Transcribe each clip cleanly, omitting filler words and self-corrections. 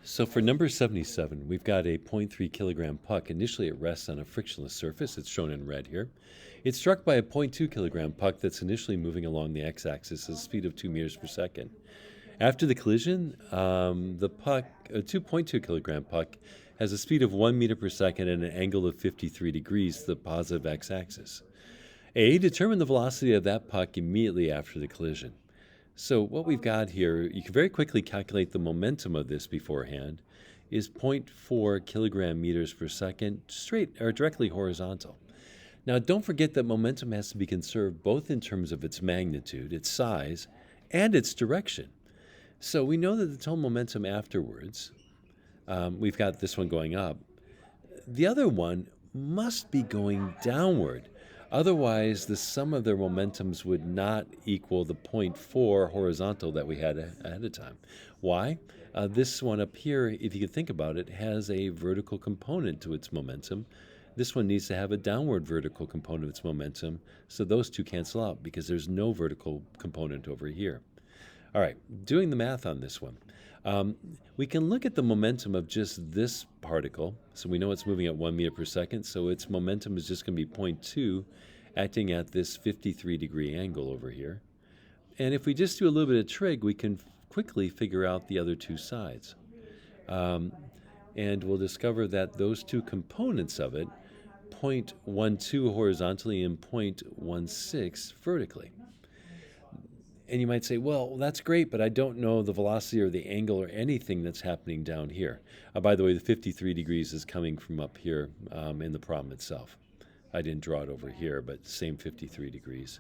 So for number 77, we've got a zero point 0.3 kilogram puck. Initially, it rests on a frictionless surface. It's shown in red here. It's struck by a 0.2 kilogram puck that's initially moving along the x-axis at a speed of 2 meters per second. After the collision, the puck, a 2.2 kilogram puck, has a speed of 1 meter per second and an angle of 53 degrees to the positive x-axis. A, determine the velocity of that puck immediately after the collision. So what we've got here, you can very quickly calculate the momentum of this beforehand, is 0.4 kilogram meters per second, straight or directly horizontal. Now don't forget that momentum has to be conserved both in terms of its magnitude, its size, and its direction. So we know that the total momentum afterwards, we've got this one going up. The other one must be going downward. Otherwise, the sum of their momentums would not equal the 0.4 horizontal that we had ahead of time. Why? This one up here, if you could think about it, has a vertical component to its momentum. This one needs to have a downward vertical component of its momentum, so those two cancel out because there's no vertical component over here. All right, doing the math on this one. We can look at the momentum of just this particle. So we know it's moving at 1 meter per second, so its momentum is just going to be 0.2 acting at this 53-degree angle over here. And if we just do a little bit of trig, we can quickly figure out the other two sides. And we'll discover that those two components of it, 0.12 horizontally and 0.16 vertically. And you might say, well, that's great, but I don't know the velocity or the angle or anything that's happening down here. By the way, the 53 degrees is coming from up here in the problem itself. I didn't draw it over here, but same 53 degrees.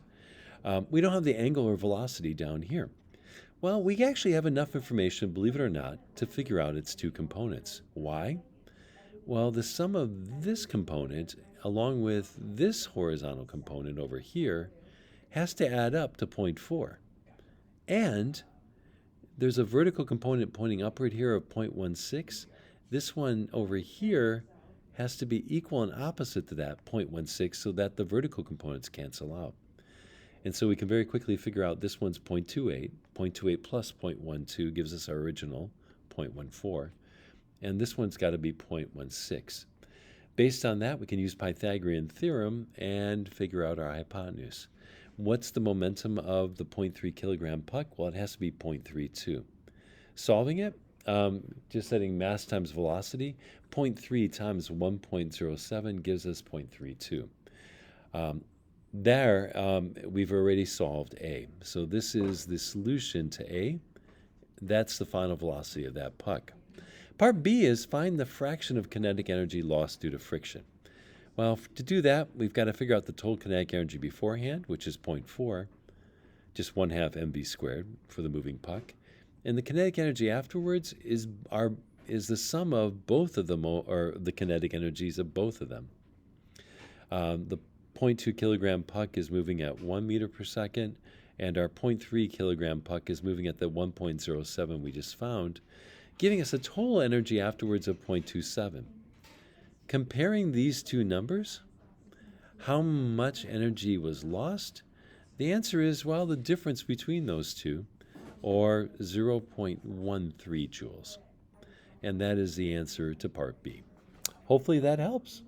We don't have the angle or velocity down here. Well, we actually have enough information, believe it or not, to figure out its two components. Why? Well, the sum of this component, along with this horizontal component over here, has to add up to 0.4. And there's a vertical component pointing upward here of 0.16. This one over here has to be equal and opposite to that, 0.16, so that the vertical components cancel out. And so we can very quickly figure out this one's 0.28. 0.28 plus 0.12 gives us our original 0.14. And this one's got to be 0.16. Based on that, we can use Pythagorean theorem and figure out our hypotenuse. What's the momentum of the 0.3 kilogram puck? Well, it has to be 0.32. Solving it, just setting mass times velocity, 0.3 times 1.07 gives us 0.32. We've already solved A. So this is the solution to A. That's the final velocity of that puck. Part B is find the fraction of kinetic energy lost due to friction. Well, to do that, we've got to figure out the total kinetic energy beforehand, which is 0.4, just 1/2 mv squared for the moving puck. And the kinetic energy afterwards is the sum of both of them, or the kinetic energies of both of them. The 0.2 kilogram puck is moving at 1 meter per second, and our 0.3 kilogram puck is moving at the 1.07 we just found, giving us a total energy afterwards of 0.27. Comparing these two numbers, how much energy was lost? The answer is, well, the difference between those two, or 0.13 joules. And that is the answer to part B. Hopefully that helps.